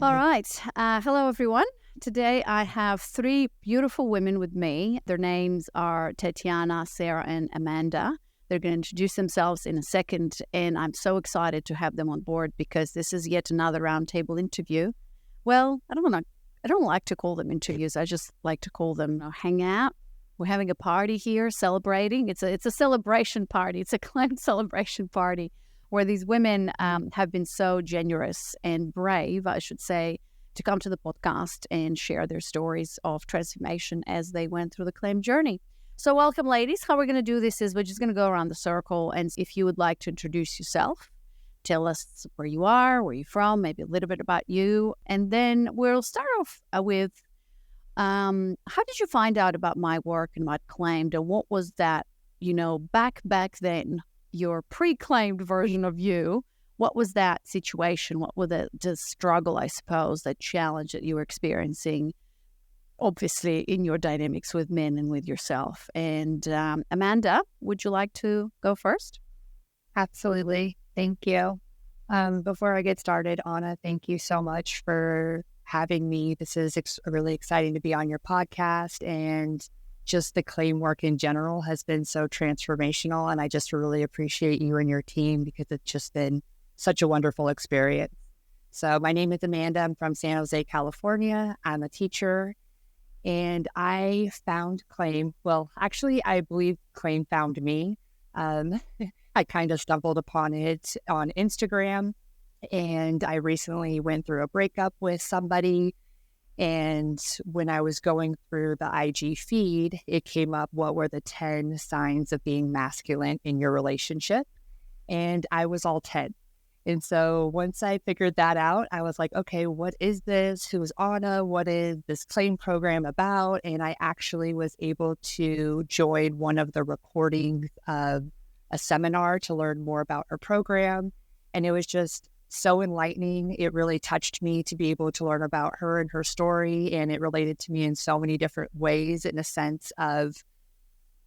All right. Hello, everyone. Today I have three beautiful women with me. Their names are Tatiana, Sarah, and Amanda. They're going to introduce themselves in a second, and I'm so excited to have them on board because this is yet another roundtable interview. Well, I don't like to call them interviews. I just like to call them hangout. We're having a party here, celebrating. It's a celebration party. It's a acclaimed celebration party where these women have been so generous and brave, I should say, to come to the podcast and share their stories of transformation as they went through the claim journey. So welcome, ladies. How we're going to do this is we're just going to go around the circle, and if you would like to introduce yourself, tell us where you are, where you're from, maybe a little bit about you, and then we'll start off with how did you find out about my work and my claimed, and what was that, back then, your pre-claimed version of you? What was that situation? What was the struggle, I suppose, that challenge that you were experiencing, obviously, in your dynamics with men and with yourself? And Amanda, would you like to go first? Absolutely. Thank you. Before I get started, Anna, thank you so much for having me. This is really exciting to be on your podcast, and just the claim work in general has been so transformational, and I just really appreciate you and your team because it's just been such a wonderful experience. So my name is Amanda. I'm from San Jose, California. I'm a teacher, and I found claim. Well, actually, I believe claim found me. I kind of stumbled upon it on Instagram, and I recently went through a breakup with somebody. And when I was going through the IG feed, it came up, what were the 10 signs of being masculine in your relationship? And I was all 10. And so once I figured that out, I was like, okay, what is this? Who's Anna? What is this claim program about? And I actually was able to join one of the recordings of a seminar to learn more about her program. And it was just so enlightening. It really touched me to be able to learn about her and her story, and it related to me in so many different ways, in a sense of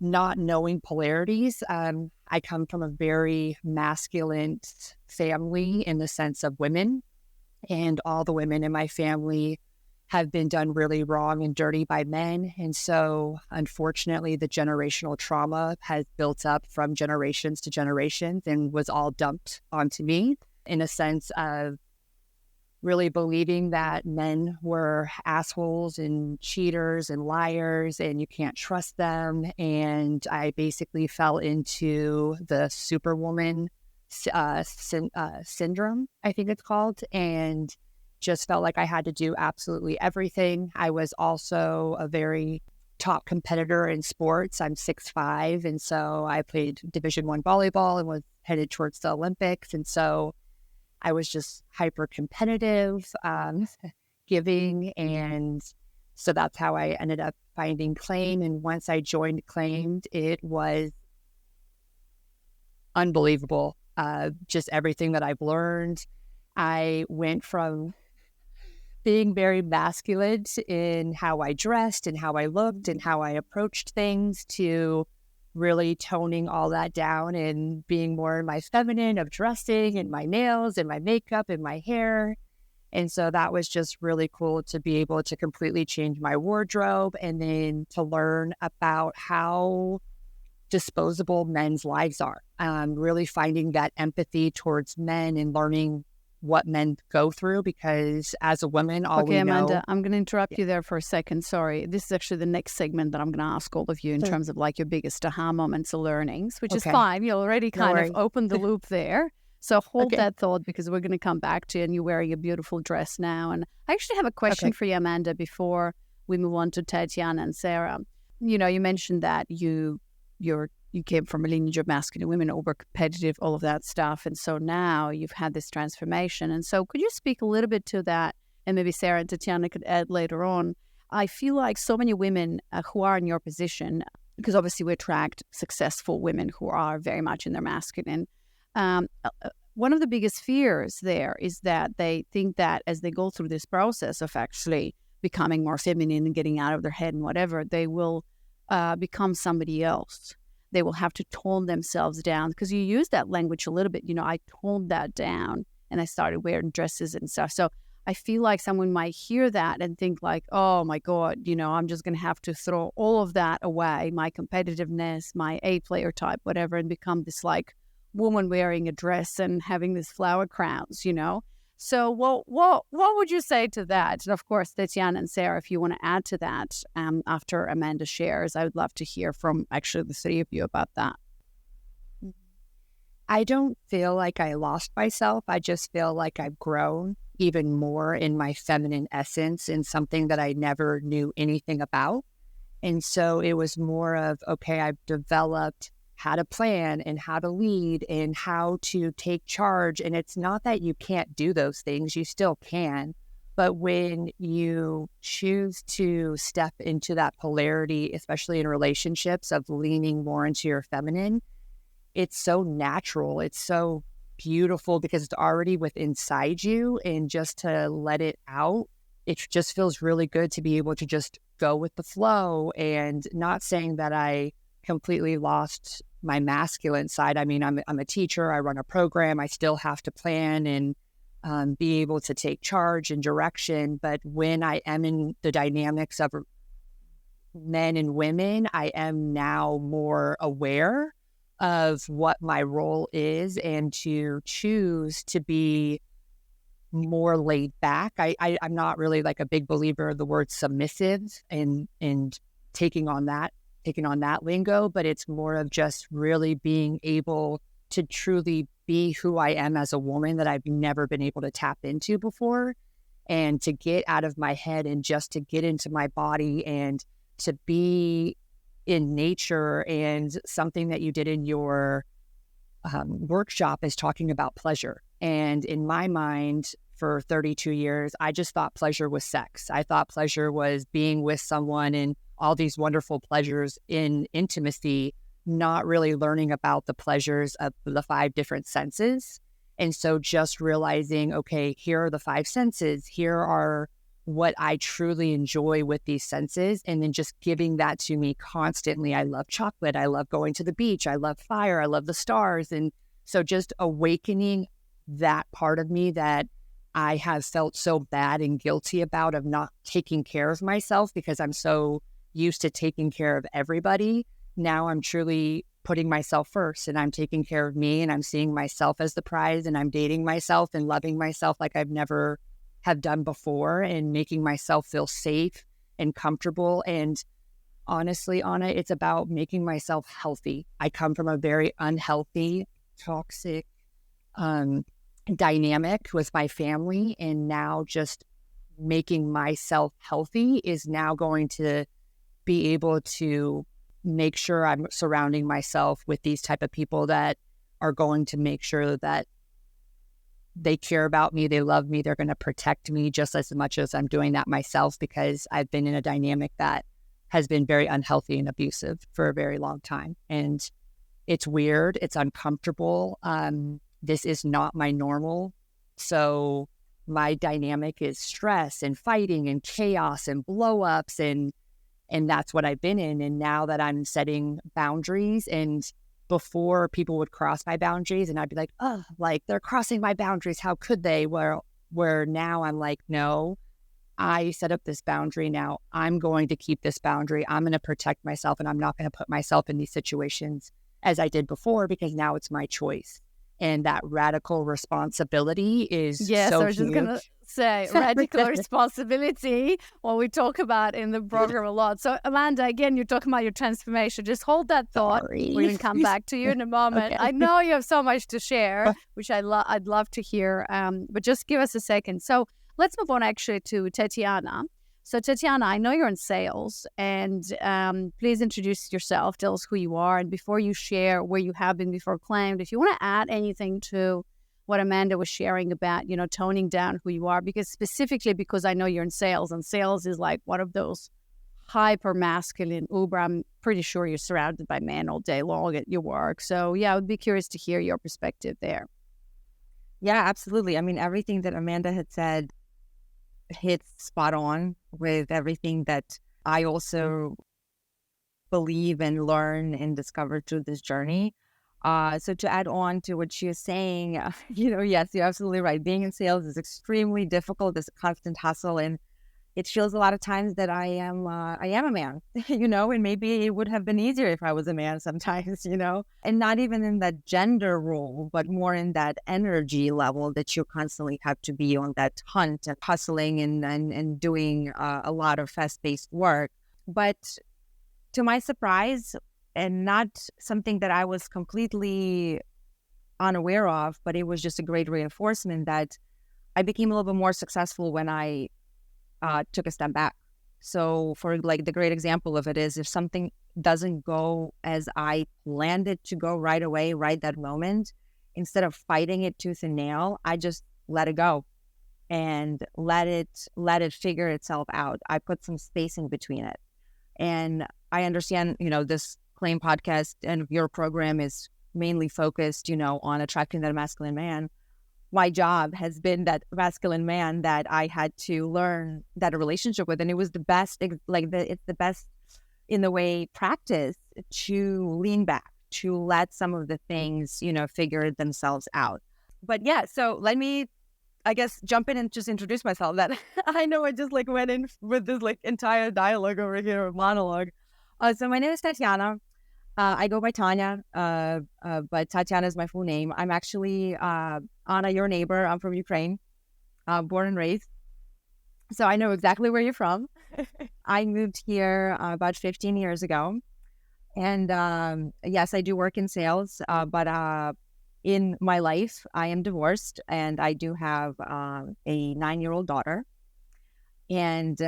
not knowing polarities. I come from a very masculine family in the sense of women, and all the women in my family have been done really wrong and dirty by men. And so, unfortunately, the generational trauma has built up from generations to generations and was all dumped onto me, in a sense of really believing that men were assholes and cheaters and liars and you can't trust them. And I basically fell into the Superwoman syndrome, I think it's called, and just felt like I had to do absolutely everything. I was also a very top competitor in sports. I'm 6'5", and so I played Division I volleyball and was headed towards the Olympics. And so I was just hyper competitive, giving, and so that's how I ended up finding claim. And once I joined claimed, it was unbelievable. Just everything that I've learned. I went from being very masculine in how I dressed and how I looked and how I approached things to really toning all that down and being more in my feminine of dressing and my nails and my makeup and my hair. And so that was just really cool to be able to completely change my wardrobe, and then to learn about how disposable men's lives are. Really finding that empathy towards men and learning what men go through, because as a woman, Okay, Amanda, I'm going to interrupt you there for a second. Sorry. This is actually the next segment that I'm going to ask all of you in terms of like your biggest aha moments or learnings, which is fine. You already kind of opened the loop there. So hold that thought, because we're going to come back to you, and you're wearing a beautiful dress now. And I actually have a question for you, Amanda, before we move on to Tatiana and Sarah. You mentioned that you came from a lineage of masculine women, over competitive, all of that stuff. And so now you've had this transformation. And so could you speak a little bit to that? And maybe Sarah and Tatiana could add later on. I feel like so many women who are in your position, because obviously we attract successful women who are very much in their masculine. One of the biggest fears there is that they think that as they go through this process of actually becoming more feminine and getting out of their head and whatever, they will become somebody else. They will have to tone themselves down, because you use that language a little bit. I toned that down and I started wearing dresses and stuff. So I feel like someone might hear that and think like, oh my God, I'm just going to have to throw all of that away, my competitiveness, my A player type, whatever, and become this like woman wearing a dress and having these flower crowns. So what would you say to that? And of course, Tatiana and Sarah, if you want to add to that after Amanda shares, I would love to hear from actually the three of you about that. I don't feel like I lost myself. I just feel like I've grown even more in my feminine essence in something that I never knew anything about. And so it was more of, okay, I've developed how to plan and how to lead and how to take charge. And it's not that you can't do those things, you still can. But when you choose to step into that polarity, especially in relationships of leaning more into your feminine, it's so natural. It's so beautiful because it's already within inside you, and just to let it out, it just feels really good to be able to just go with the flow. And not saying that I completely lost my masculine side. I mean, I'm a teacher, I run a program, I still have to plan and be able to take charge and direction. But when I am in the dynamics of men and women, I am now more aware of what my role is and to choose to be more laid back. I'm not really like a big believer of the word submissive and taking on that lingo, but it's more of just really being able to truly be who I am as a woman that I've never been able to tap into before, and to get out of my head and just to get into my body and to be in nature. And something that you did in your workshop is talking about pleasure. And in my mind, for 32 years, I just thought pleasure was sex. I thought pleasure was being with someone and all these wonderful pleasures in intimacy, not really learning about the pleasures of the 5 different senses. And so just realizing, okay, here are the 5 senses. Here are what I truly enjoy with these senses, and then just giving that to me constantly. I love chocolate. I love going to the beach. I love fire. I love the stars. And so just awakening that part of me that I have felt so bad and guilty about, of not taking care of myself because I'm so used to taking care of everybody. Now I'm truly putting myself first, and I'm taking care of me, and I'm seeing myself as the prize, and I'm dating myself and loving myself like I've never have done before, and making myself feel safe and comfortable. And honestly, Anna, it's about making myself healthy. I come from a very unhealthy, toxic dynamic with my family, and now just making myself healthy is now going to be able to make sure I'm surrounding myself with these type of people that are going to make sure that they care about me, they love me, they're going to protect me just as much as I'm doing that myself, because I've been in a dynamic that has been very unhealthy and abusive for a very long time. And it's weird, it's uncomfortable. This is not my normal. So my dynamic is stress and fighting and chaos and blow-ups, and that's what I've been in. And now that I'm setting boundaries, and before people would cross my boundaries and I'd be like, oh, like they're crossing my boundaries, how could they? Where now I'm like, no, I set up this boundary. Now I'm going to keep this boundary. I'm going to protect myself, and I'm not going to put myself in these situations as I did before, because now it's my choice. And that radical responsibility is yes, so I was just going to say radical responsibility, what we talk about in the program a lot. So Amanda, again, you're talking about your transformation. Just hold that thought. Sorry. We're going to come back to you in a moment. Okay. I know you have so much to share, which I'd love to hear, but just give us a second. So let's move on actually to Tatiana. So Tatiana, I know you're in sales, and please introduce yourself. Tell us who you are. And before you share where you have been before Claimed, if you want to add anything to what Amanda was sharing about, toning down who you are, because I know you're in sales, and sales is like one of those hyper masculine uber. I'm pretty sure you're surrounded by men all day long at your work. So yeah, I would be curious to hear your perspective there. Yeah, absolutely. I mean, everything that Amanda had said hits spot on with everything that I also believe and learn and discover through this journey. So to add on to what she was saying, yes, you're absolutely right. Being in sales is extremely difficult. It's a constant hustle, and it feels a lot of times that I am a man, and maybe it would have been easier if I was a man sometimes, and not even in that gender role, but more in that energy level that you constantly have to be on that hunt and hustling and doing a lot of fast-paced work. But to my surprise, and not something that I was completely unaware of, but it was just a great reinforcement that I became a little bit more successful when I took a step back. So for like the great example of it is if something doesn't go as I planned it to go right away, right that moment, instead of fighting it tooth and nail, I just let it go and let it figure itself out. I put some space in between it. And I understand, this Claim podcast and your program is mainly focused, on attracting that masculine man. My job has been that masculine man that I had to learn that a relationship with. And it was the best, it's the best in the way practice to lean back, to let some of the things, figure themselves out. But yeah, so let me, I guess, jump in and just introduce myself. That I know I just went in with this entire dialogue over here, or monologue. So my name is Tatiana. I go by Tanya, but Tatiana is my full name. I'm actually Anna, your neighbor. I'm from Ukraine, born and raised. So I know exactly where you're from. I moved here about 15 years ago. And yes, I do work in sales, but in my life, I am divorced and I do have a 9-year-old daughter. And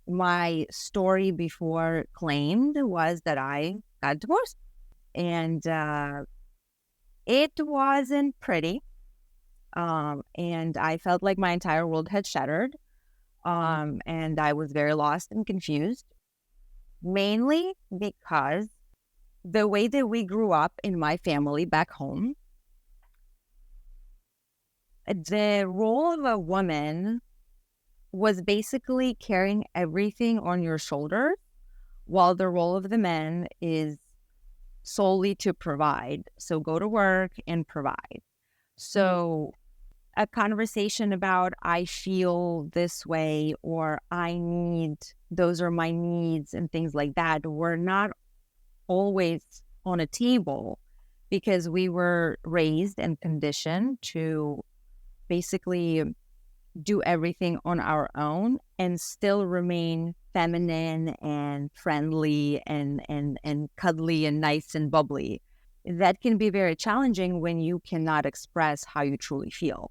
my story before Claimed was that I got divorced. And it wasn't pretty. And I felt like my entire world had shattered. And I was very lost and confused, mainly because the way that we grew up in my family back home, the role of a woman was basically carrying everything on your shoulders, while the role of the man is solely to provide. So go to work and provide. So a conversation about I feel this way or I need, those are my needs and things like that were not always on a table because we were raised and conditioned to basically do everything on our own and still remain feminine and friendly and cuddly and nice and bubbly. That can be very challenging when you cannot express how you truly feel.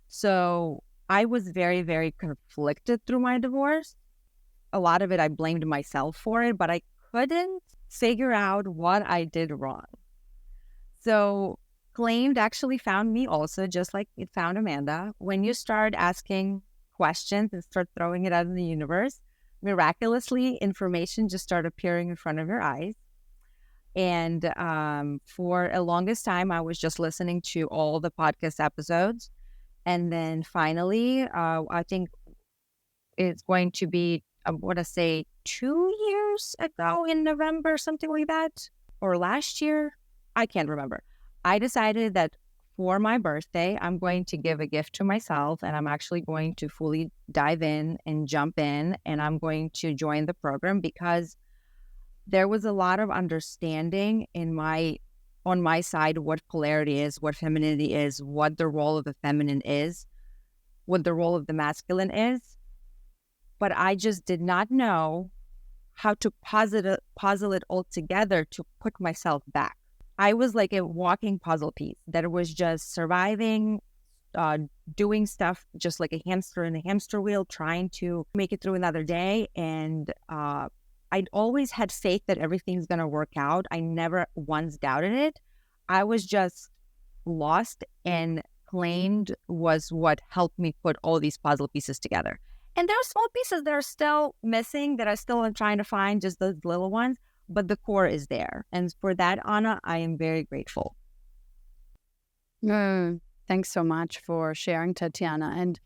So I was very, very conflicted through my divorce. A lot of it, I blamed myself for it, but I couldn't figure out what I did wrong. So Claimed actually found me also, just like it found Amanda. When you start asking questions and start throwing it out in the universe, miraculously, information just started appearing in front of your eyes. And for a longest time, I was just listening to all the podcast episodes. And then finally, I think it's going to be, I want to say 2 years ago in November, something like that, or last year. I can't remember. I decided that for my birthday, I'm going to give a gift to myself and I'm actually going to fully dive in and jump in and I'm going to join the program because there was a lot of understanding on my side what polarity is, what femininity is, what the role of the feminine is, what the role of the masculine is. But I just did not know how to puzzle it all together to put myself back. I was like a walking puzzle piece that was just surviving, doing stuff just like a hamster in a hamster wheel, trying to make it through another day. And I'd always had faith that everything's going to work out. I never once doubted it. I was just lost, and Claimed was what helped me put all these puzzle pieces together. And there are small pieces that are still missing that I still am trying to find, just those little ones. But the core is there. And for that, Anna, I am very grateful. Thanks so much for sharing, Tatiana. And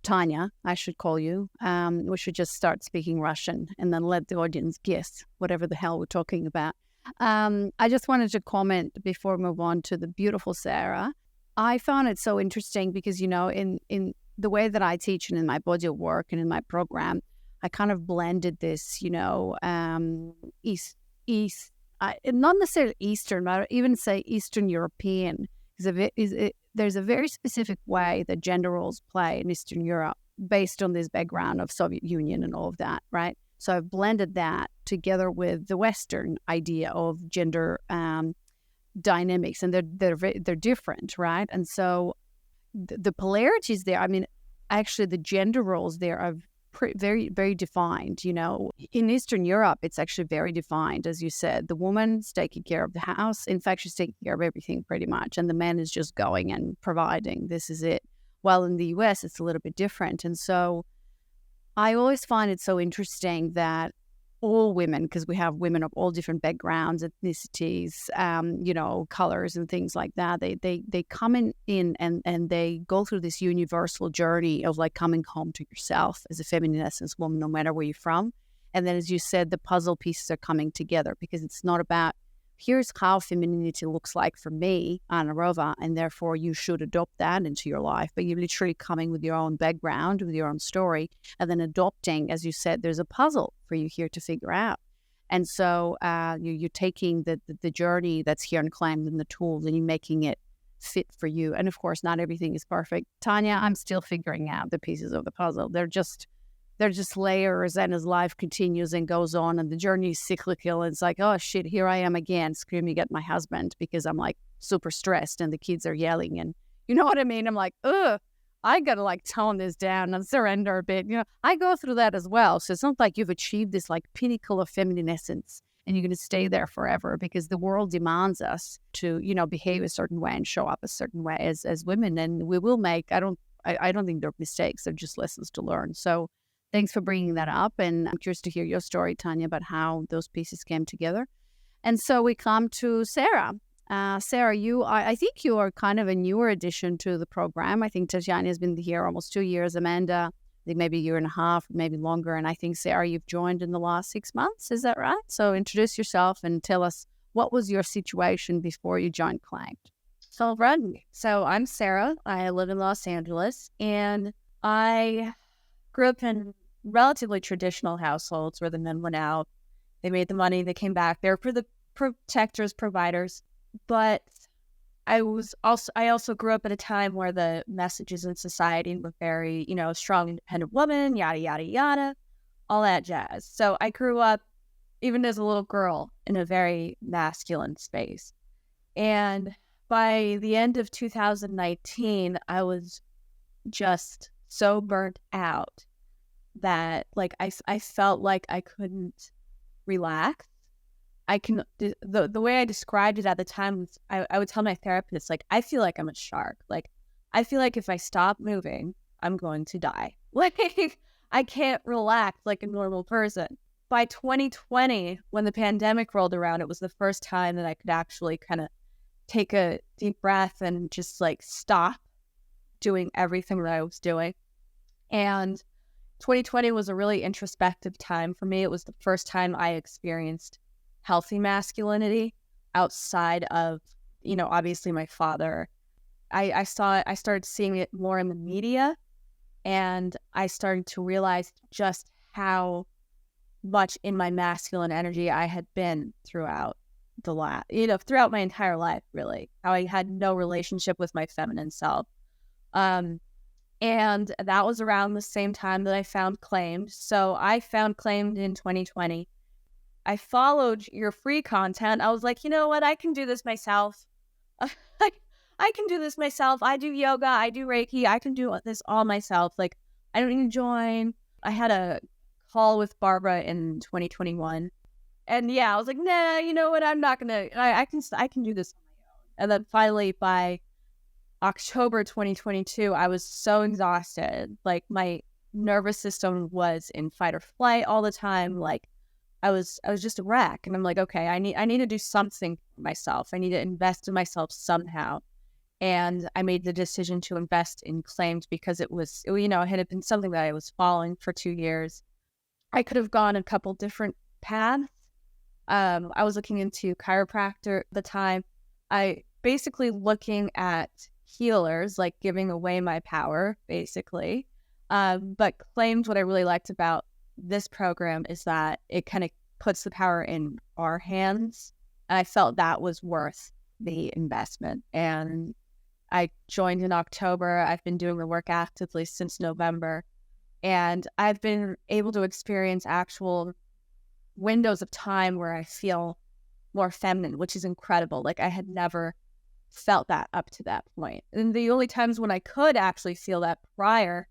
Tanya, I should call you. We should just start speaking Russian and then let the audience guess whatever the hell we're talking about. I just wanted to comment before we move on to the beautiful Sarah. I found it so interesting because, in the way that I teach and in my body of work and in my program, I kind of blended this, East, not necessarily Eastern, but I even say Eastern European. There's a very specific way that gender roles play in Eastern Europe based on this background of Soviet Union and all of that, right? So I've blended that together with the Western idea of gender dynamics, and they're different, right? And so the polarities there. I mean, actually, the gender roles there are very, very defined. In Eastern Europe, it's actually very defined, as you said. The woman's taking care of the house. In fact, she's taking care of everything pretty much, and the man is just going and providing. This is it. While in the U.S., it's a little bit different, and so I always find it so interesting that all women, because we have women of all different backgrounds, ethnicities, colors and things like that, they come in and they go through this universal journey of like coming home to yourself as a feminine essence woman, no matter where you're from. And then, as you said, the puzzle pieces are coming together because it's not about here's how femininity looks like for me, Anna Rova, and therefore you should adopt that into your life. But you're literally coming with your own background, with your own story, and then adopting, as you said, there's a puzzle for you here to figure out. And so you're taking the journey that's here and claimed and the tools, and you're making it fit for you. And of course, not everything is perfect. Tanya, I'm still figuring out the pieces of the puzzle. They're just layers, and as life continues and goes on and the journey is cyclical, it's like, oh shit, here I am again screaming at my husband because I'm like super stressed and the kids are yelling, and you know what I mean? I'm like, I gotta like tone this down and surrender a bit. I go through that as well. So it's not like you've achieved this like pinnacle of feminine essence and you're gonna stay there forever, because the world demands us to, behave a certain way and show up a certain way as women, and we will make, I don't think they're mistakes, they're just lessons to learn. So thanks for bringing that up. And I'm curious to hear your story, Tanya, about how those pieces came together. And so we come to Sarah. Sarah, I think you are kind of a newer addition to the program. I think Tatiana has been here almost 2 years. Amanda, I think maybe a year and a half, maybe longer. And I think, Sarah, you've joined in the last 6 months. Is that right? So introduce yourself and tell us, what was your situation before you joined Claimed? So, I'm Sarah. I live in Los Angeles, and I grew up in relatively traditional households where the men went out, they made the money, they came back, they're for the protectors, providers. But I also grew up at a time where the messages in society were very, strong, independent woman, yada, yada, yada, all that jazz. So I grew up, even as a little girl, in a very masculine space. And by the end of 2019, I was just so burnt out that like I felt like I couldn't relax. The way I described it at the time was I would tell my therapist, like, I feel like I'm a shark. Like, I feel like if I stop moving, I'm going to die. Like, I can't relax like a normal person. By 2020, when the pandemic rolled around, it was the first time that I could actually kind of take a deep breath and just like stop doing everything that I was doing. And 2020 was a really introspective time for me. It was the first time I experienced healthy masculinity outside of, obviously my father. I started seeing it more in the media, and I started to realize just how much in my masculine energy I had been throughout throughout my entire life, really. How I had no relationship with my feminine self. And that was around the same time that I found Claimed. So I found Claimed in 2020. I followed your free content. I was like, you know what? I can do this myself. I can do this myself. I do yoga. I do Reiki. I can do this all myself. Like, I don't need to join. I had a call with Barbara in 2021. And yeah, I was like, nah, you know what? I'm not going to, I can do this on my own. And then finally by October 2022, I was so exhausted. Like, my nervous system was in fight or flight all the time. Like, I was just a wreck. And I'm like, okay, I need to do something for myself. I need to invest in myself somehow. And I made the decision to invest in Claimed because it had been something that I was following for 2 years. I could have gone a couple different paths, I was looking into chiropractor at the time. I basically looking at healers, like giving away my power, basically. But claimed what I really liked about this program is that it kind of puts the power in our hands. And I felt that was worth the investment. And I joined in October. I've been doing the work actively since November. And I've been able to experience actual windows of time where I feel more feminine, which is incredible. Like I had never felt that up to that point. And the only times when I could actually feel that prior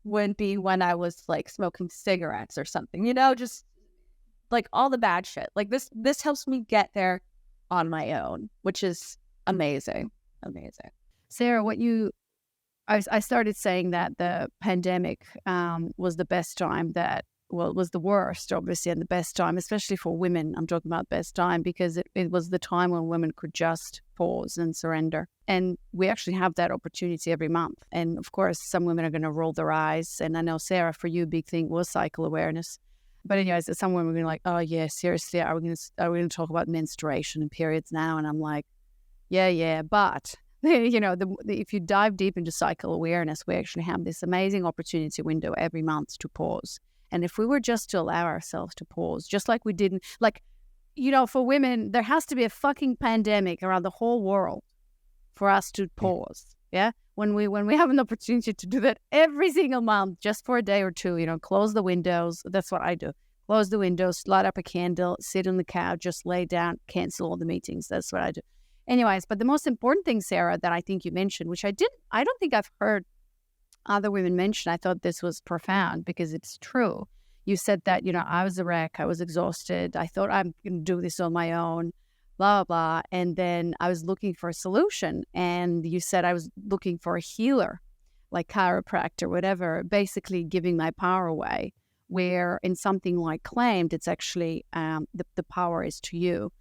would be when I was like smoking cigarettes or something, just like all the bad shit. Like this helps me get there on my own, which is amazing. Amazing. Sarah, I started saying that the pandemic was the best time it was the worst, obviously, and the best time, especially for women. I'm talking about best time because it was the time when women could just pause and surrender. And we actually have that opportunity every month. And of course, some women are going to roll their eyes. And I know, Sarah, for you, big thing was cycle awareness. But anyways, some women are going to like, oh yeah, seriously, are we going to talk about menstruation and periods now? And I'm like, yeah, but if you dive deep into cycle awareness, we actually have this amazing opportunity window every month to pause. And if we were just to allow ourselves to pause, just like we didn't, for women, there has to be a fucking pandemic around the whole world for us to pause. Yeah. When we have an opportunity to do that every single month, just for a day or two, close the windows. That's what I do. Close the windows, light up a candle, sit on the couch, just lay down, cancel all the meetings. That's what I do. Anyways, but the most important thing, Sarah, that I think you mentioned, which I don't think I've heard other women mention. I thought this was profound because it's true. You said that, I was a wreck. I was exhausted. I thought I'm going to do this on my own, blah, blah, blah. And then I was looking for a solution. And you said I was looking for a healer, like chiropractor, whatever, basically giving my power away, where in something like claimed, it's actually the power is to you.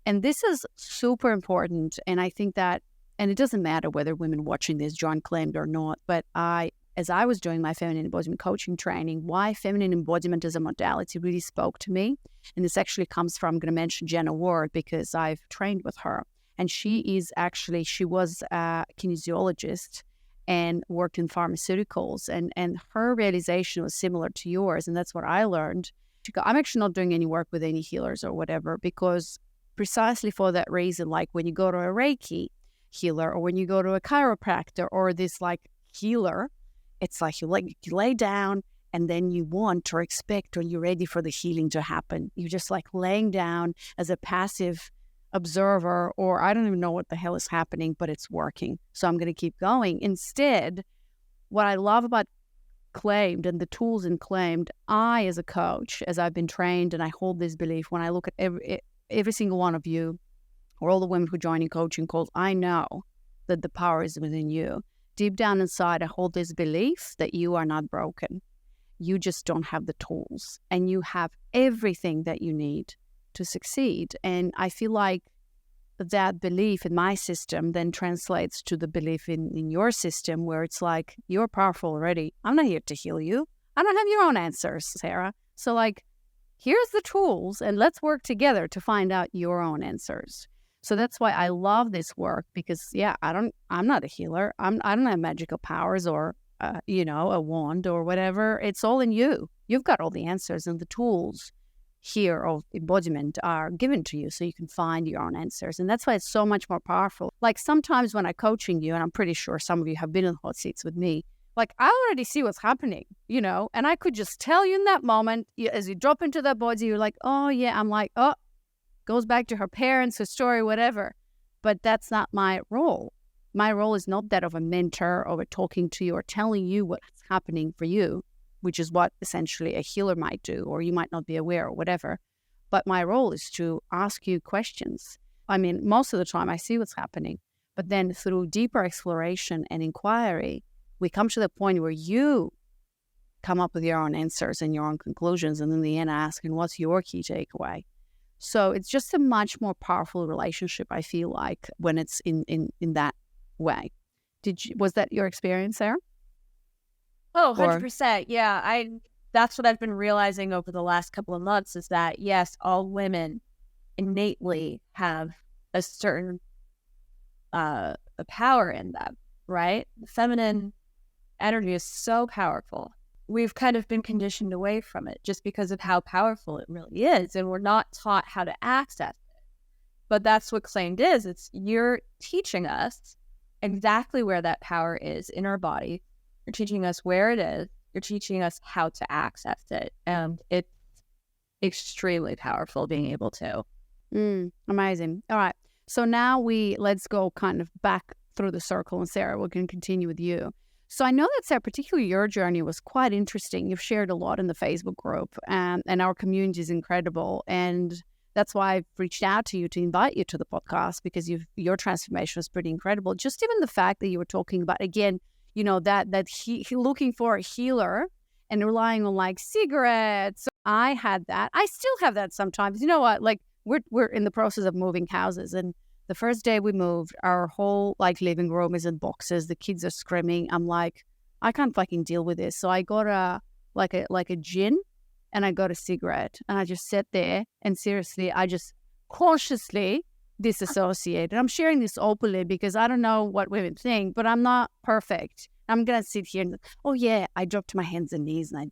And this is super important. And I think that, and it doesn't matter whether women watching this join claimed or not, but as I was doing my feminine embodiment coaching training, why feminine embodiment as a modality really spoke to me. And this actually comes from, I'm going to mention Jenna Ward because I've trained with her. And she was a kinesiologist and worked in pharmaceuticals. And her realization was similar to yours. And that's what I learned. I'm actually not doing any work with any healers or whatever, because precisely for that reason, like when you go to a Reiki healer or when you go to a chiropractor or this like healer, it's like you lay down and then you want or expect or you're ready for the healing to happen. You're just like laying down as a passive observer, or I don't even know what the hell is happening, but it's working. So I'm going to keep going. Instead, what I love about claimed and the tools in claimed, I as a coach, as I've been trained and I hold this belief, when I look at every single one of you or all the women who join in coaching calls, I know that the power is within you. Deep down inside, I hold this belief that you are not broken. You just don't have the tools, and you have everything that you need to succeed. And I feel like that belief in my system then translates to the belief in your system, where it's like, you're powerful already. I'm not here to heal you. I don't have your own answers, Sarah. So here's the tools and let's work together to find out your own answers. So that's why I love this work, because I'm not a healer. I don't have magical powers or, a wand or whatever. It's all in you. You've got all the answers, and the tools here of embodiment are given to you so you can find your own answers. And that's why it's so much more powerful. Like sometimes when I'm coaching you, and I'm pretty sure some of you have been in hot seats with me, like I already see what's happening, and I could just tell you in that moment, as you drop into that body, you're like, oh yeah, I'm like, oh, goes back to her parents, her story, whatever. But that's not my role. My role is not that of a mentor or talking to you or telling you what's happening for you, which is what essentially a healer might do, or you might not be aware or whatever. But my role is to ask you questions. I mean, most of the time I see what's happening, but then through deeper exploration and inquiry, we come to the point where you come up with your own answers and your own conclusions, and in the end asking, what's your key takeaway? So it's just a much more powerful relationship, I feel like, when it's in that way. Was that your experience, Sarah? Oh, 100%. Yeah, that's what I've been realizing over the last couple of months, is that yes, all women innately have a certain a power in them, right? The feminine energy is so powerful. We've kind of been conditioned away from it just because of how powerful it really is, and we're not taught how to access it. But that's what claimed is. It's you're teaching us exactly where that power is in our body. You're teaching us where it is. You're teaching us how to access it. And it's extremely powerful being able to. Amazing. All right. So now let's go kind of back through the circle, and Sarah, we can continue with you. So I know that, Sarah, particularly your journey was quite interesting. You've shared a lot in the Facebook group, and our community is incredible. And that's why I've reached out to you to invite you to the podcast, because your transformation was pretty incredible. Just even the fact that you were talking about, again, that looking for a healer and relying on like cigarettes. So I had that. I still have that sometimes. You know what? Like we're in the process of moving houses, and the first day we moved, our whole like living room is in boxes. The kids are screaming. I'm like, I can't fucking deal with this. So I got a gin, and I got a cigarette, and I just sat there, and seriously, I just consciously disassociated. I'm sharing this openly because I don't know what women think, but I'm not perfect. I'm going to sit here and, oh yeah, I dropped my hands and knees, and I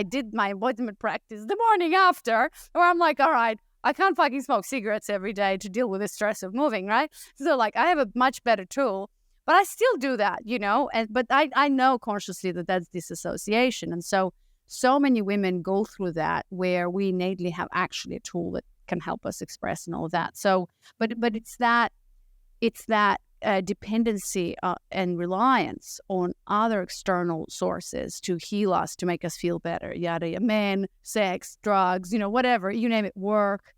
did my embodiment practice the morning after, where I'm like, all right, I can't fucking smoke cigarettes every day to deal with the stress of moving, right? So like I have a much better tool, but I still do that, but I know consciously that that's disassociation. And so many women go through that, where we innately have actually a tool that can help us express and all of that. So, but it's that dependency and reliance on other external sources to heal us, to make us feel better. Yada, men, sex, drugs, whatever, you name it, work.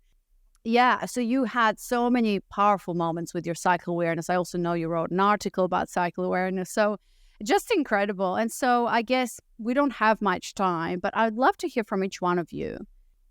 Yeah. So you had so many powerful moments with your cycle awareness. I also know you wrote an article about cycle awareness. So just incredible. And so I guess we don't have much time, but I'd love to hear from each one of you.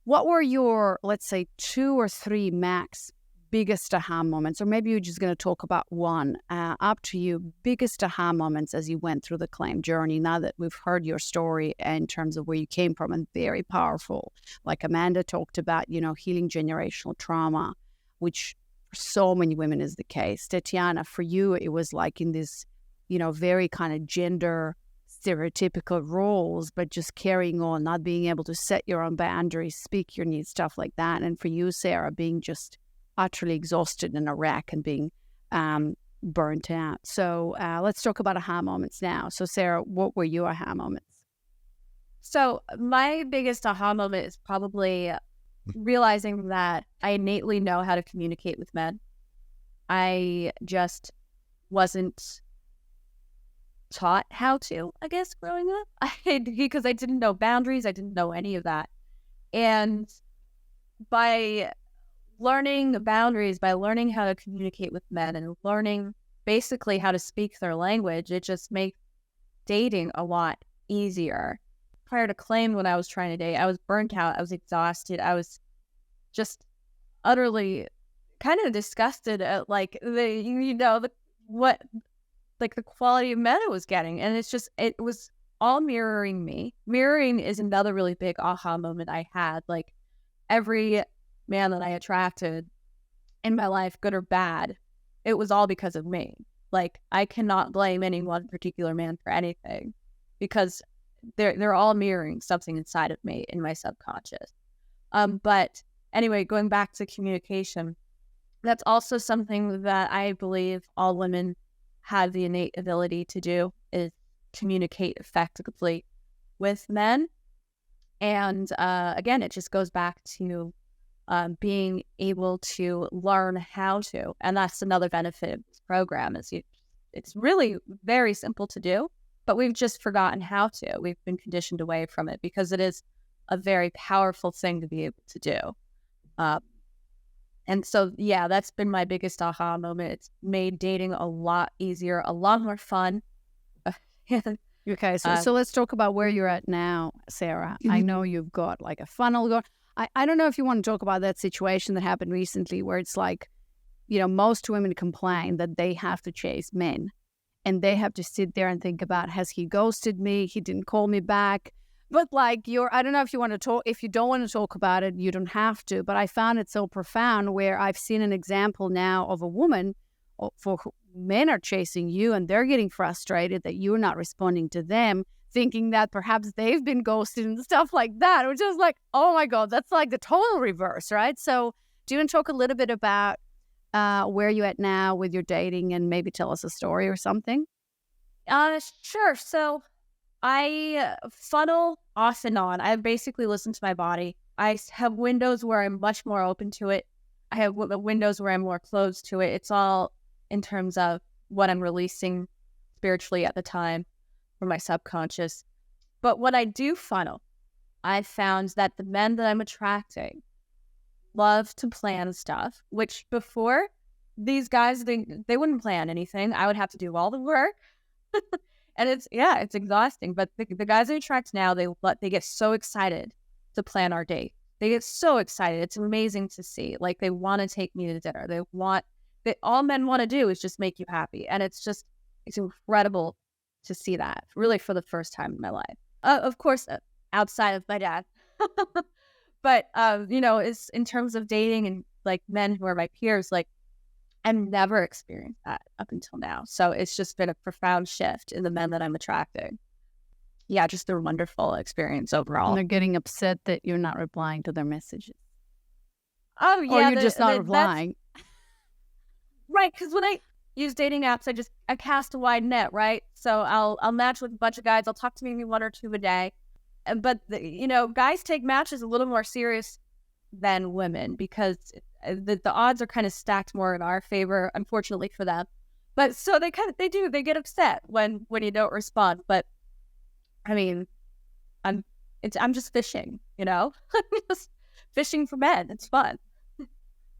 What were your, let's say, 2 or 3 max biggest aha moments? Or maybe you're just going to talk about one. Up to you. Biggest aha moments as you went through the claim journey, now that we've heard your story in terms of where you came from, and very powerful. Like Amanda talked about, healing generational trauma, which for so many women is the case. Tatiana, for you, it was like in this, very kind of gender stereotypical roles, but just carrying on, not being able to set your own boundaries, speak your needs, stuff like that. And for you, Sarah, being just utterly exhausted in a wreck and being burnt out. So let's talk about aha moments now. So Sarah, what were your aha moments? So my biggest aha moment is probably realizing that I innately know how to communicate with men. I just wasn't taught how to, I guess, growing up. Because I didn't know boundaries. I didn't know any of that. And by learning boundaries, by learning how to communicate with men and learning basically how to speak their language, it just makes dating a lot easier. Prior to claim, when I was trying to date, I was burnt out. I was exhausted. I was just utterly kind of disgusted at the quality of men I was getting. And it was all mirroring me. Mirroring is another really big aha moment I had. Like every man that I attracted in my life, good or bad, it was all because of me. Like I cannot blame any one particular man for anything, because they're all mirroring something inside of me in my subconscious. But anyway, going back to communication, that's also something that I believe all women have the innate ability to do, is communicate effectively with men. And again, it just goes back to being able to learn how to. And that's another benefit of this program, is it's really very simple to do, but we've just forgotten how to. We've been conditioned away from it because it is a very powerful thing to be able to do. And so, yeah, that's been my biggest aha moment. It's made dating a lot easier, a lot more fun. Okay, so let's talk about where you're at now, Sarah. I know you've got like a funnel going. I don't know if you want to talk about that situation that happened recently, where it's like, most women complain that they have to chase men, and they have to sit there and think about, has he ghosted me? He didn't call me back. But like I don't know if you want to talk, if you don't want to talk about it, you don't have to. But I found it so profound where I've seen an example now of a woman for who men are chasing you and they're getting frustrated that you're not responding to them, thinking that perhaps they've been ghosted and stuff like that, which is like, oh my God, that's like the total reverse, right? So do you want to talk a little bit about where you at now with your dating and maybe tell us a story or something? Sure. So I funnel off and on. I basically listen to my body. I have windows where I'm much more open to it. I have windows where I'm more closed to it. It's all in terms of what I'm releasing spiritually at the time from my subconscious. But when I do funnel, I found that the men that I'm attracting love to plan stuff, which before these guys, they wouldn't plan anything. I would have to do all the work. And it's exhausting. But the guys I attract now, they get so excited to plan our date. They get so excited. It's amazing to see. Like, they want to take me to dinner. All men want to do is just make you happy. And it's incredible to see that, really, for the first time in my life. Of course, outside of my dad. But, it's in terms of dating and like men who are my peers, like, I've never experienced that up until now. So it's just been a profound shift in the men that I'm attracting. Yeah, just a wonderful experience overall. And they're getting upset that you're not replying to their messages. Oh, yeah. Or you're just not replying. Right, because when I use dating apps, I cast a wide net, right? So I'll match with a bunch of guys. I'll talk to maybe one or two a day. But, guys take matches a little more serious than women because the odds are kind of stacked more in our favor, unfortunately for them. But so they get upset when you don't respond. But I mean, I'm just fishing, I'm just fishing for men. It's fun.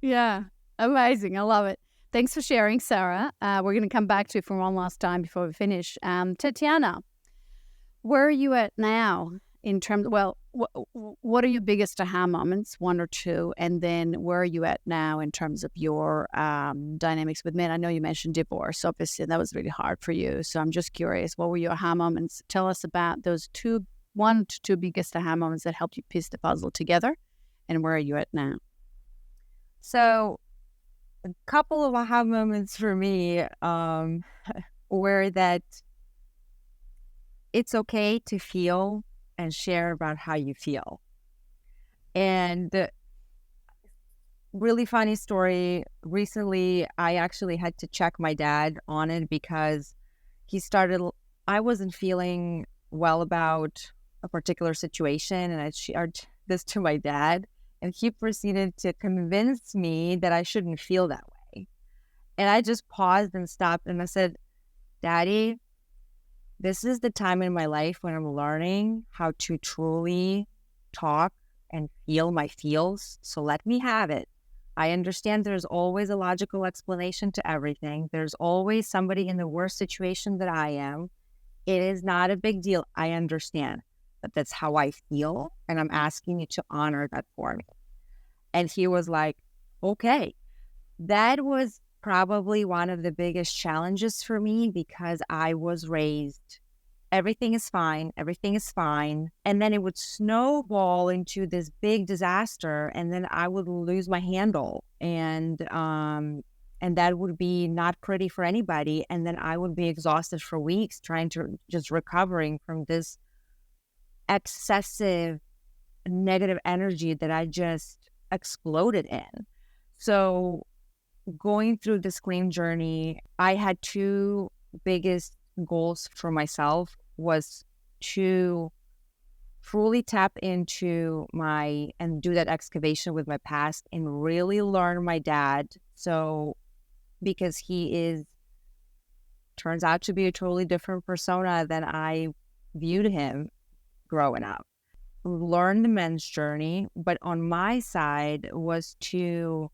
Yeah, amazing. I love it. Thanks for sharing, Sarah. We're going to come back to you for one last time before we finish. Tatiana, where are you at now in terms of, what are your biggest aha moments, one or two? And then where are you at now in terms of your dynamics with men? I know you mentioned divorce, obviously, and that was really hard for you. So I'm just curious, what were your aha moments? Tell us about those one to two biggest aha moments that helped you piece the puzzle together. And where are you at now? So a couple of aha moments for me were that it's okay to feel and share about how you feel. And really funny story. Recently, I actually had to check my dad on it because I wasn't feeling well about a particular situation, and I shared this to my dad, and he proceeded to convince me that I shouldn't feel that way. And I just paused and stopped, and I said, Daddy, this is the time in my life when I'm learning how to truly talk and feel my feels. So let me have it. I understand there's always a logical explanation to everything. There's always somebody in the worse situation that I am. It is not a big deal. I understand. But that's how I feel. And I'm asking you to honor that for me. And he was like, okay. That was probably one of the biggest challenges for me because I was raised, everything is fine, everything is fine. And then it would snowball into this big disaster, and then I would lose my handle. And that would be not pretty for anybody. And then I would be exhausted for weeks trying to just recovering from this excessive negative energy that I just exploded in. So going through this clean journey, I had two biggest goals for myself was to fully tap into and do that excavation with my past and really learn my dad. So because he turns out to be a totally different persona than I viewed him growing up. Learn the men's journey, but on my side was to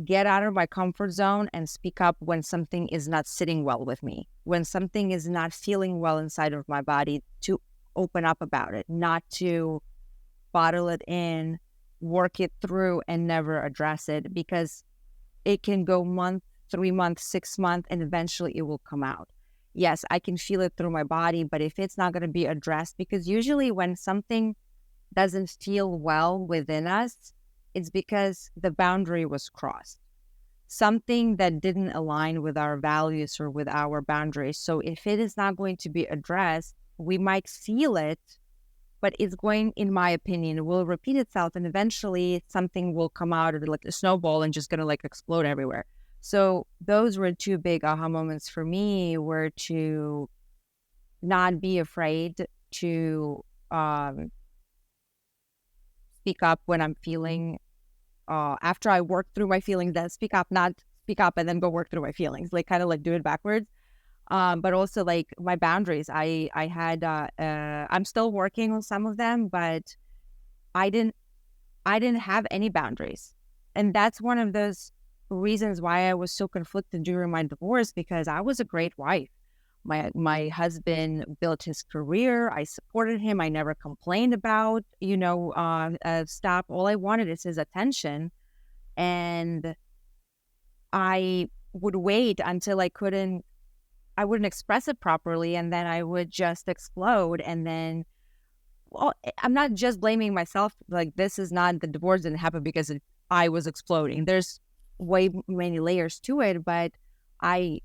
get out of my comfort zone and speak up when something is not sitting well with me, when something is not feeling well inside of my body, to open up about it, not to bottle it in, work it through and never address it, because it can go month, 3 months, 6 months, and eventually it will come out. yes, I can feel it through my body, but if it's not going to be addressed, because usually when something doesn't feel well within us, it's because the boundary was crossed. Something that didn't align with our values or with our boundaries. So if it is not going to be addressed, we might feel it, but it's going, in my opinion, will repeat itself, and eventually something will come out of it like a snowball and just gonna like explode everywhere. So those were two big aha moments for me, were to not be afraid to speak up when I'm feeling, after I work through my feelings, then speak up, not speak up and then go work through my feelings, like kind of like do it backwards. But also like my boundaries, I had, I'm still working on some of them, but I didn't have any boundaries. And that's one of those reasons why I was so conflicted during my divorce, because I was a great wife. My husband built his career. I supported him. I never complained about, stuff. All I wanted is his attention. And I would wait until I wouldn't express it properly. And then I would just explode. And then, well, I'm not just blaming myself. Like, this is not, the divorce didn't happen because I was exploding. There's way many layers to it, but I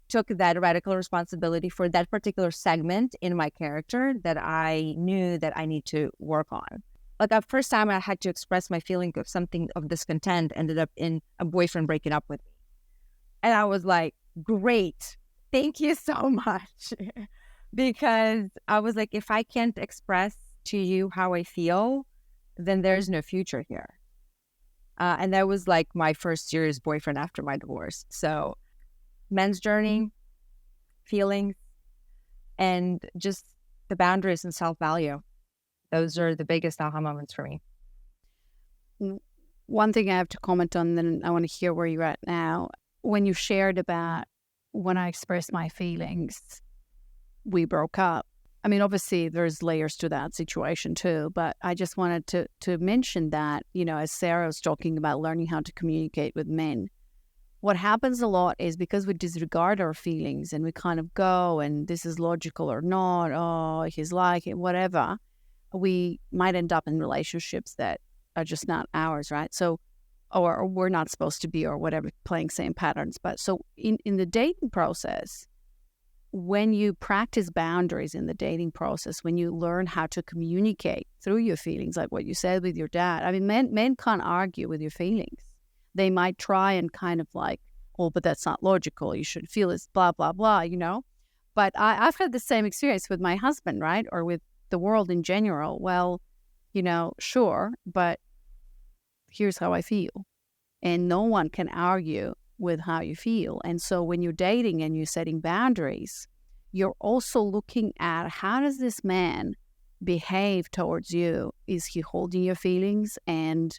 took that radical responsibility for that particular segment in my character that I knew that I need to work on. Like, the first time I had to express my feeling of something of discontent ended up in a boyfriend breaking up with me. And I was like, great, thank you so much. Because I was like, if I can't express to you how I feel, then there's no future here. And that was like my first serious boyfriend after my divorce. So men's journey, feelings, and just the boundaries and self-value. Those are the biggest aha moments for me. One thing I have to comment on, then I want to hear where you're at now. When you shared about when I expressed my feelings, we broke up. I mean, obviously there's layers to that situation too, but I just wanted to mention that, as Sarah was talking about learning how to communicate with men, what happens a lot is because we disregard our feelings and we kind of go, and this is logical or not, oh, he's like it, whatever, we might end up in relationships that are just not ours, right? So, or we're not supposed to be, or whatever, playing same patterns. But so in the dating process, when you practice boundaries in the dating process, when you learn how to communicate through your feelings, like what you said with your dad, I mean, men can't argue with your feelings. They might try and kind of like, oh, but that's not logical. You should feel this, blah, blah, blah, But I've had the same experience with my husband, right? Or with the world in general. Well, sure, but here's how I feel. And no one can argue with how you feel. And so when you're dating and you're setting boundaries, you're also looking at, how does this man behave towards you? Is he holding your feelings and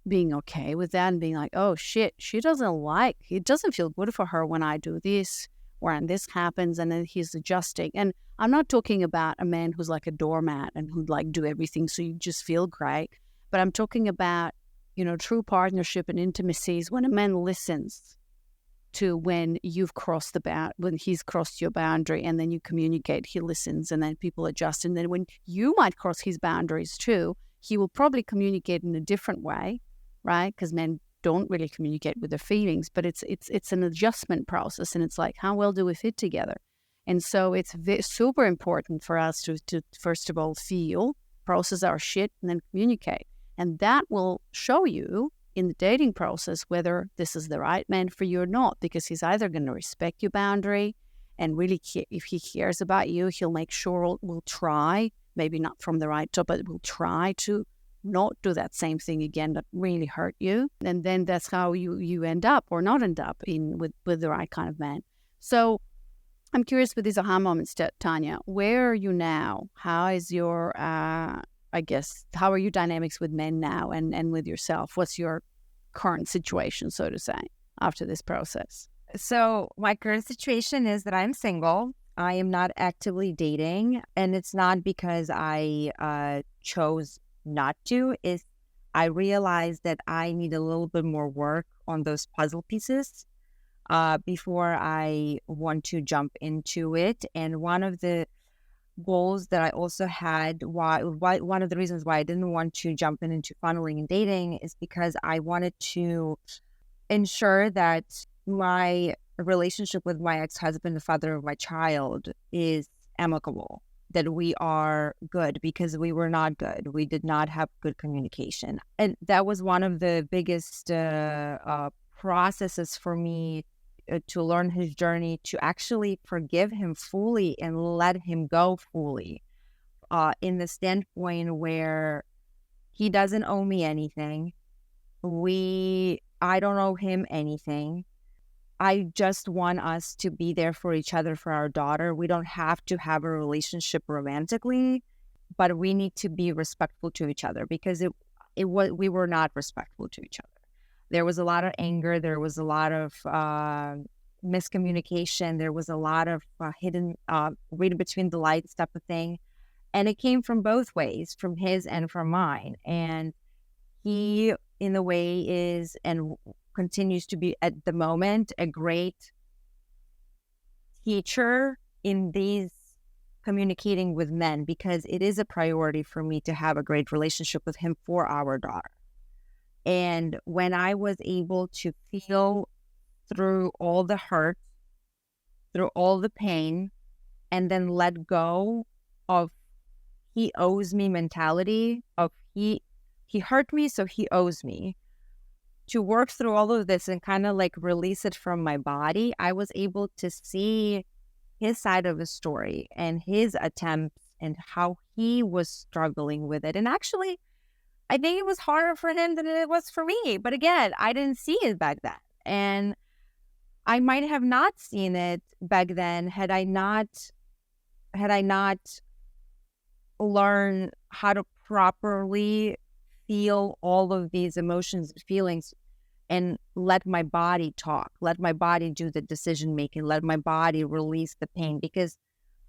being okay with that, and being like, oh shit, it doesn't feel good for her when I do this, or when this happens, and then he's adjusting. And I'm not talking about a man who's like a doormat and who'd like do everything so you just feel great, but I'm talking about, true partnership and intimacies, when a man listens to when you've crossed when he's crossed your boundary, and then you communicate, he listens, and then people adjust. And then when you might cross his boundaries too, he will probably communicate in a different way, right? Because men don't really communicate with their feelings, but it's an adjustment process, and it's like, how well do we fit together? And so it's super important for us to first of all feel, process our shit, and then communicate. And that will show you in the dating process whether this is the right man for you or not, because he's either going to respect your boundary and really, if he cares about you, he'll make sure we'll try, maybe not from the right top, but we'll try to not do that same thing again that really hurt you. And then that's how you end up or not end up with the right kind of man. So I'm curious with these aha moments, Tanya, where are you now? How is your, how are your dynamics with men now and with yourself? What's your current situation, so to say, after this process? So my current situation is that I'm single. I am not actively dating, and it's not because I chose not to. Is I realized that I need a little bit more work on those puzzle pieces. before I want to jump into it. And one of the goals that I also had, why one of the reasons why I didn't want to jump into funneling and dating is because I wanted to ensure that my relationship with my ex-husband, the father of my child, is amicable, that we are good, because we were not good. We did not have good communication. And that was one of the biggest processes for me to learn his journey, to actually forgive him fully and let him go fully, in the standpoint where he doesn't owe me anything. I don't owe him anything. I just want us to be there for each other, for our daughter. We don't have to have a relationship romantically, but we need to be respectful to each other, because we were not respectful to each other. There was a lot of anger. There was a lot of miscommunication. There was a lot of hidden, reading between the lines type of thing. And it came from both ways, from his and from mine. And he, in a way, is and continues to be at the moment a great teacher in these communicating with men, because it is a priority for me to have a great relationship with him for our daughter. And when I was able to feel through all the hurt, through all the pain, and then let go of he owes me mentality, of he hurt me, so he owes me, to work through all of this and kind of like release it from my body, I was able to see his side of the story and his attempts and how he was struggling with it. And actually, I think it was harder for him than it was for me. But again, I didn't see it back then. And I might have not seen it back then had I not learned how to properly feel all of these emotions and feelings and let my body talk, let my body do the decision making, let my body release the pain. Because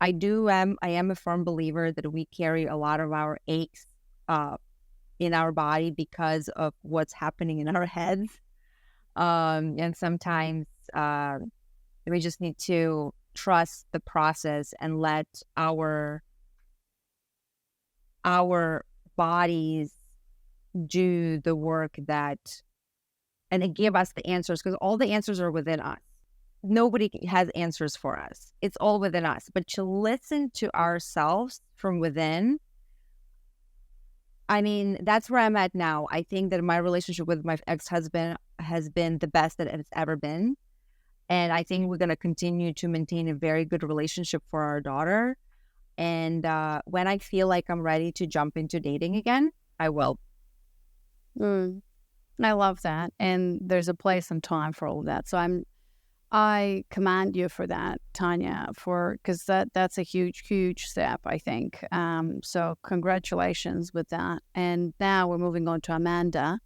I am a firm believer that we carry a lot of our aches in our body because of what's happening in our heads. And sometimes we just need to trust the process and let our bodies do the work and it give us the answers, because all the answers are within us. Nobody has answers for us. It's all within us. But to listen to ourselves from within, I mean, that's where I'm at now. I think that my relationship with my ex-husband has been the best that it's ever been. And I think we're going to continue to maintain a very good relationship for our daughter. And when I feel like I'm ready to jump into dating again, I will. I love that. And there's a place and time for all of that. So I commend you for that, Tanya, because that's a huge, huge step, I think. So congratulations with that. And now we're moving on to Amanda.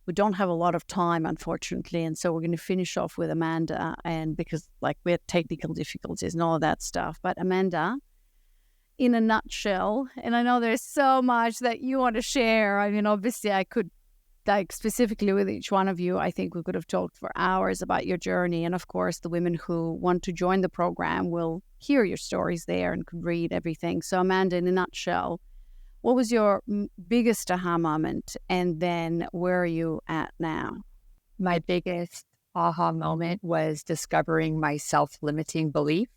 We don't have a lot of time, unfortunately, and so we're going to finish off with Amanda, and because we had technical difficulties and all of that stuff. But Amanda, in a nutshell, and I know there's so much that you want to share. I mean, obviously, I could, specifically with each one of you, I think we could have talked for hours about your journey. And of course, the women who want to join the program will hear your stories there and could read everything. So Amanda, in a nutshell, what was your biggest aha moment? And then where are you at now? My biggest aha moment was discovering my self-limiting belief,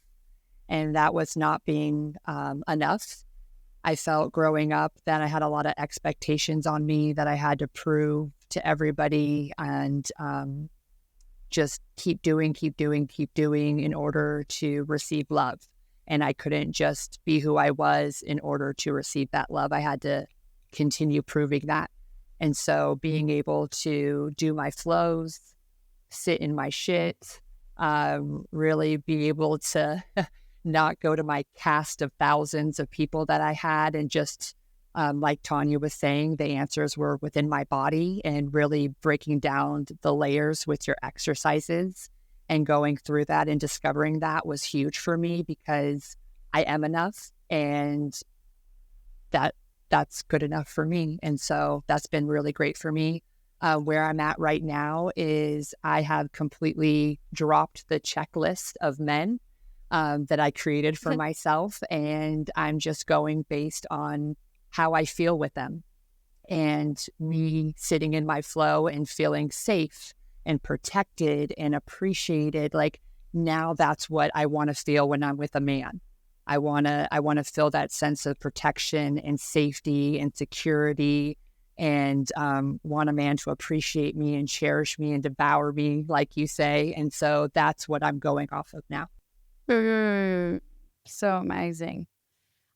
and that was not being enough. I felt growing up that I had a lot of expectations on me that I had to prove to everybody, and just keep doing in order to receive love. And I couldn't just be who I was in order to receive that love. I had to continue proving that. And so being able to do my flows, sit in my shit, really be able to not go to my cast of thousands of people that I had, and just, like Tanya was saying, the answers were within my body, and really breaking down the layers with your exercises and going through that and discovering that was huge for me, because I am enough, and that's good enough for me. And so that's been really great for me. Where I'm at right now is I have completely dropped the checklist of men that I created for myself, and I'm just going based on how I feel with them and me sitting in my flow and feeling safe and protected and appreciated. Like, now that's what I want to feel when I'm with a man. I want to feel that sense of protection and safety and security, and want a man to appreciate me and cherish me and devour me, like you say. And so that's what I'm going off of now. So amazing.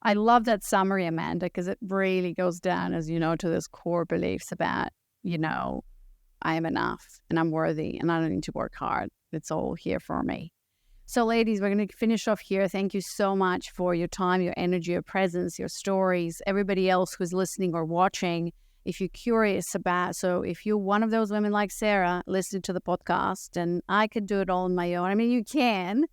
I love that summary, Amanda, because it really goes down, as you know, to those core beliefs about, I am enough and I'm worthy and I don't need to work hard. It's all here for me. So, ladies, we're going to finish off here. Thank you so much for your time, your energy, your presence, your stories. Everybody else who's listening or watching, if you're curious about, so if you're one of those women like Sarah, listening to the podcast, and I could do it all on my own. I mean, you can.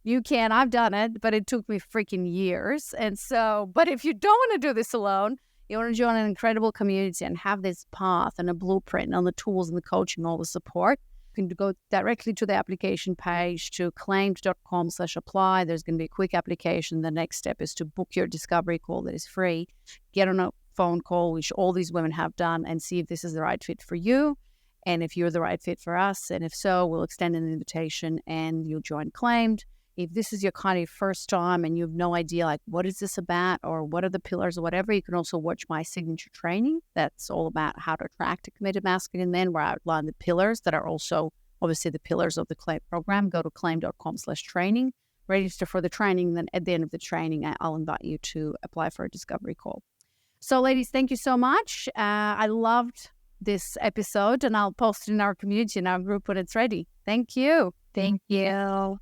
I've done it, but it took me freaking years. And so, but if you don't want to do this alone, you want to join an incredible community and have this path and a blueprint on the tools and the coaching, all the support, you can go directly to the application page to claimed.com/apply. There's going to be a quick application. The next step is to book your discovery call that is free. Get on a phone call, which all these women have done, and see if this is the right fit for you. And if you're the right fit for us, and if so, we'll extend an invitation and you'll join Claimed. If this is your kind of first time and you have no idea, like, what is this about or what are the pillars or whatever, you can also watch my signature training. That's all about how to attract a committed masculine man, where I outline the pillars that are also obviously the pillars of the Claim program. Go to claim.com/training, register for the training. Then at the end of the training, I'll invite you to apply for a discovery call. So, ladies, thank you so much. I loved this episode, and I'll post it in our community, in our group when it's ready. Thank you. Thank you.